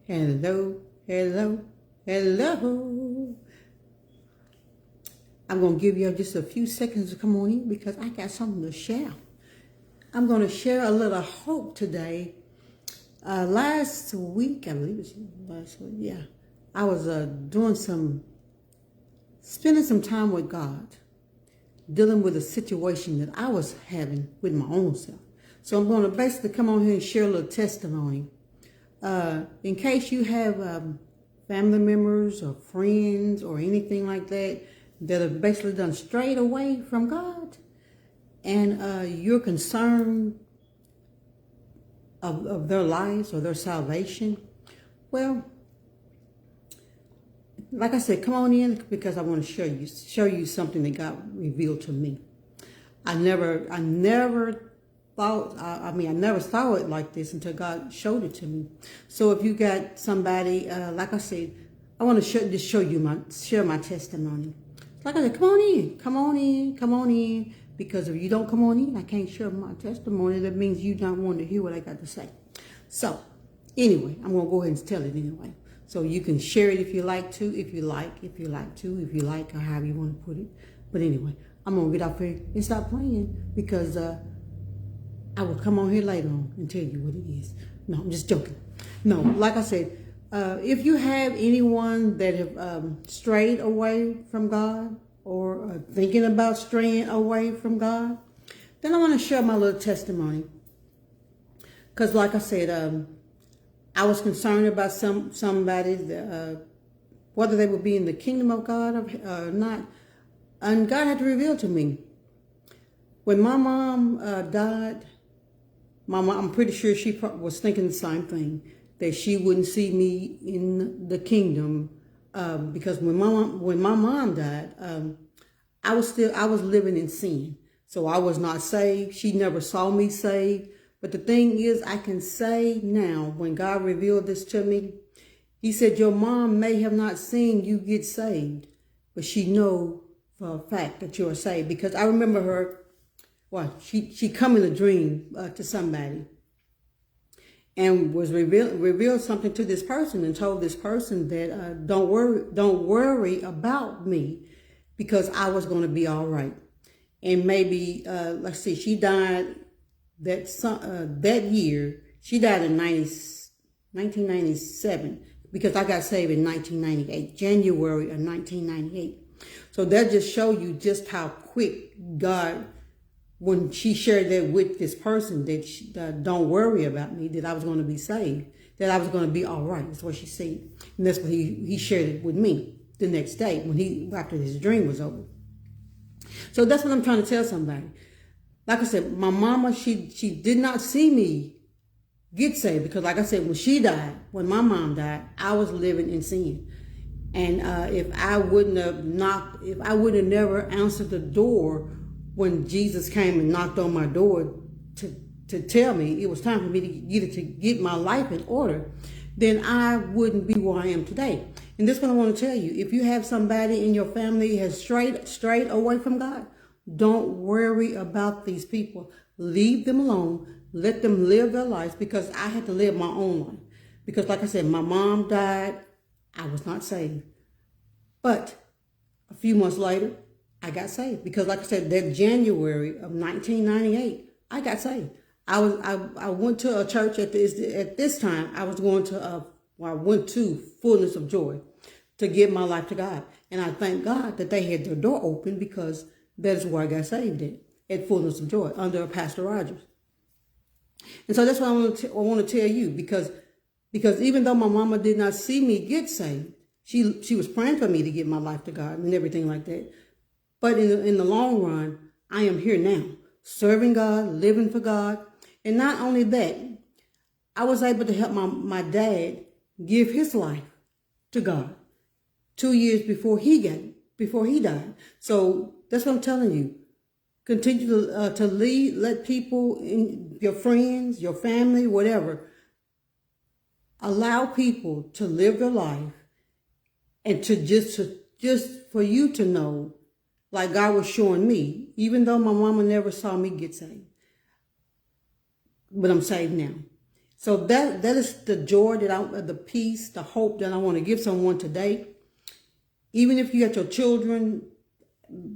Hello, hello, hello. I'm going to give you just a few seconds to come on in because I got something to share. I'm going to share a little hope today. Last week, I believe it was last week, yeah. I was spending some time with God, dealing with a situation that I was having with my own self. So I'm going to basically come on here and share a little testimony. In case you have family members or friends or anything like that that have basically done strayed away from God, and you're concerned of their lives or their salvation, well, like I said, come on in because I want to show you something that God revealed to me. I never thought, I never saw it like this until God showed it to me. So if you got somebody, like I said, I want to share my testimony. Like I said, come on in. Because if you don't come on in, I can't share my testimony. That means you don't want to hear what I got to say. So anyway, I'm going to go ahead and tell it anyway. So you can share it if you like, or however you want to put it. But anyway, I'm going to get off here and stop playing because I will come on here later on and tell you what it is. No, I'm just joking. No, like I said, if you have anyone that have strayed away from God or are thinking about straying away from God, then I want to share my little testimony. Because like I said, I was concerned about somebody, whether they would be in the kingdom of God or not. And God had to reveal to me. When my mom died, I'm pretty sure she was thinking the same thing, that she wouldn't see me in the kingdom because when my mom died, I was living in sin. So I was not saved. She never saw me saved. But the thing is, I can say now, when God revealed this to me, he said, your mom may have not seen you get saved, but she know for a fact that you're saved. Because I remember her, she come in a dream to somebody and was revealed something to this person and told this person that don't worry about me because I was going to be all right. And maybe let's see, she died that year. She died in 1997 because I got saved in 1998, January of 1998. So that just show you just how quick God, when she shared that with this person, that don't worry about me, that I was going to be saved, that I was going to be all right. That's what she said. And that's what he shared it with me the next day after his dream was over. So that's what I'm trying to tell somebody. Like I said, my mama, she did not see me get saved because like I said, when my mom died, I was living in sin. And if I wouldn't have never answered the door when Jesus came and knocked on my door to tell me it was time for me to get my life in order, then I wouldn't be where I am today. And this is what I want to tell you. If you have somebody in your family has strayed away from God, don't worry about these people. Leave them alone. Let them live their lives, because I had to live my own life. Because like I said, my mom died. I was not saved. But a few months later, I got saved. Because like I said, that January of 1998, I got saved. I went to a church at this time. I went to Fullness of Joy to give my life to God. And I thank God that they had their door open, because that is where I got saved at Fullness of Joy under Pastor Rogers. And so that's what I want to tell you, because even though my mama did not see me get saved, she was praying for me to give my life to God and everything like that. But in the long run, I am here now, serving God, living for God. And not only that, I was able to help my dad give his life to God 2 years before he died. So that's what I'm telling you. Continue to lead, let people, your friends, your family, whatever, allow people to live their life, and to just for you to know, like God was showing me, even though my mama never saw me get saved, but I'm saved now. So that is the joy the peace, the hope that I want to give someone today. Even if you got your children,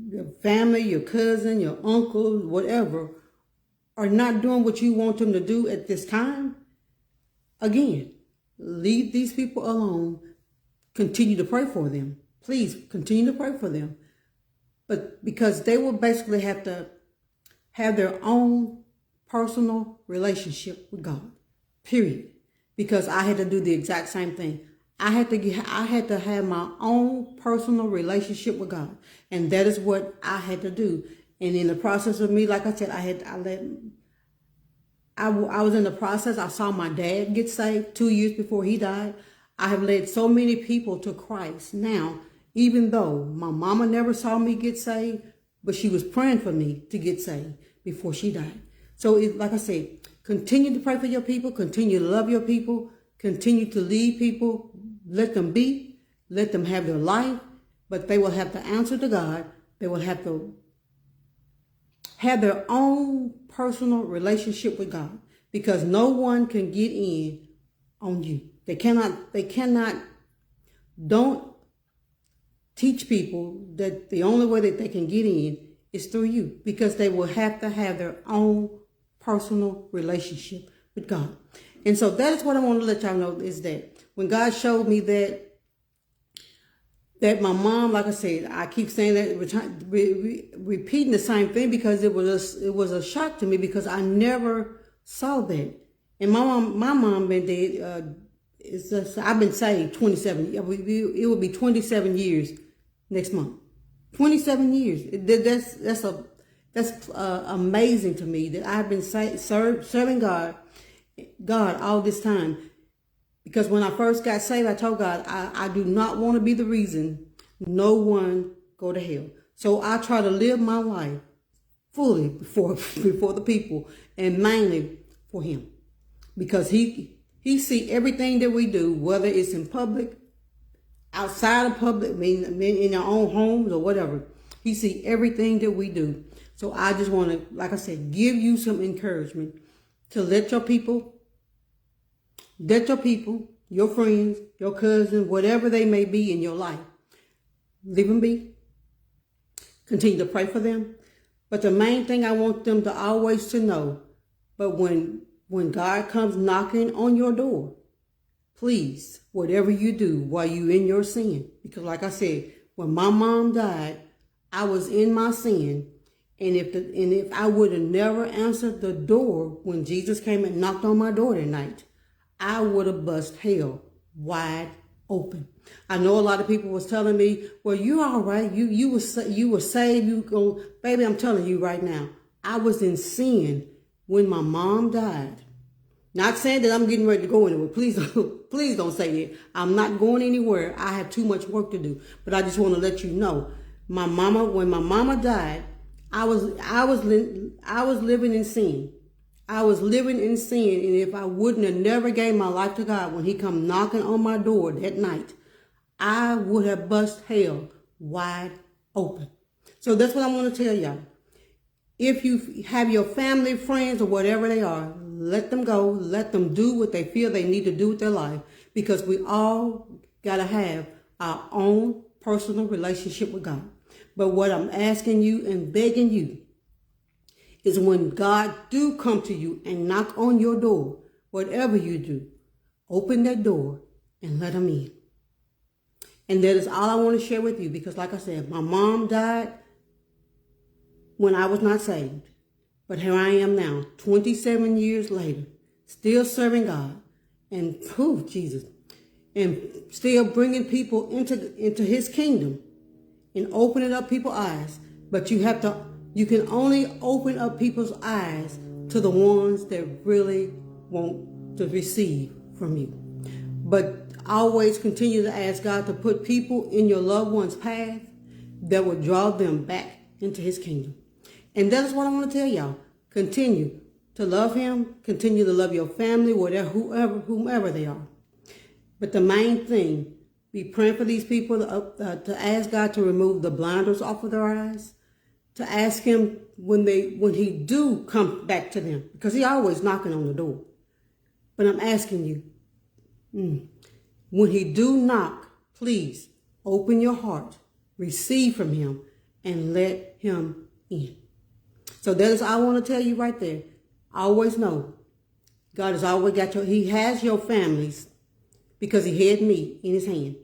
your family, your cousin, your uncle, whatever, are not doing what you want them to do at this time, again, leave these people alone. Continue to pray for them. Please continue to pray for them. But because they will basically have to have their own personal relationship with God. Period. Because I had to do the exact same thing. I had to have my own personal relationship with God. And that is what I had to do. And in the process of me, like I said, I was in the process. I saw my dad get saved 2 years before he died. I have led so many people to Christ. Now, even though my mama never saw me get saved, but she was praying for me to get saved before she died. So, like I said, continue to pray for your people. Continue to love your people. Continue to lead people. Let them be. Let them have their life. But they will have to answer to God. They will have to have their own personal relationship with God. Because no one can get in on you. They cannot, don't teach people that the only way that they can get in is through you. Because they will have to have their own personal relationship with God. And so that is what I want to let y'all know, is that when God showed me that my mom, like I said, I keep saying that, repeating the same thing, because it was a shock to me, because I never saw that. And my mom been dead. I've been saved 27. It will be 27 years next month. 27 years. That's amazing to me that I've been serving God all this time. Because when I first got saved, I told God, I do not want to be the reason no one go to hell. So I try to live my life fully before the people, and mainly for Him. Because He see everything that we do, whether it's in public, outside of public, in our own homes or whatever. He see everything that we do. So I just want to, like I said, give you some encouragement to let your people, your friends, your cousins, whatever they may be in your life, leave them be. Continue to pray for them. But the main thing I want them to always to know, but when God comes knocking on your door, please, whatever you do while you in your sin, because like I said, when my mom died, I was in my sin. And if I would have never answered the door when Jesus came and knocked on my door that night, I would have bust hell wide open. I know a lot of people was telling me, well, you're all right. You were saved. You go, baby, I'm telling you right now, I was in sin when my mom died. Not saying that I'm getting ready to go anywhere. Please don't say it. I'm not going anywhere. I have too much work to do. But I just want to let you know, when my mama died, I was living in sin. I was living in sin, and if I wouldn't have never gave my life to God when He come knocking on my door that night, I would have bust hell wide open. So that's what I want to tell y'all. If you have your family, friends, or whatever they are, let them go. Let them do what they feel they need to do with their life, because we all got to have our own personal relationship with God. But what I'm asking you and begging you is, when God do come to you and knock on your door, whatever you do, open that door and let Him in. And that is all I want to share with you, because like I said, my mom died when I was not saved. But here I am now, 27 years later, still serving God, and Jesus, and still bringing people into His kingdom and opening up people's eyes. But you can only open up people's eyes to the ones that really want to receive from you. But always continue to ask God to put people in your loved one's path that will draw them back into His kingdom. And that's what I want to tell y'all. Continue to love Him. Continue to love your family, whomever they are. But the main thing, be praying for these people to ask God to remove the blinders off of their eyes. To ask Him when He do come back to them, because He always knocking on the door. But I'm asking you, when he do knock, please open your heart, receive from him, and let him in. So that is all I want to tell you right there. Always know, God has always got he has your families because he had me in his hand.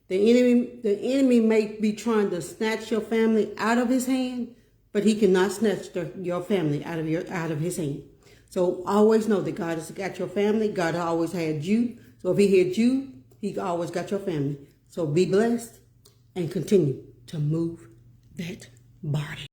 The enemy may be trying to snatch your family out of his hand, but he cannot snatch your family out of his hand. So always know that God has got your family. God always had you. So if he had you, he always got your family. So be blessed and continue to move that body.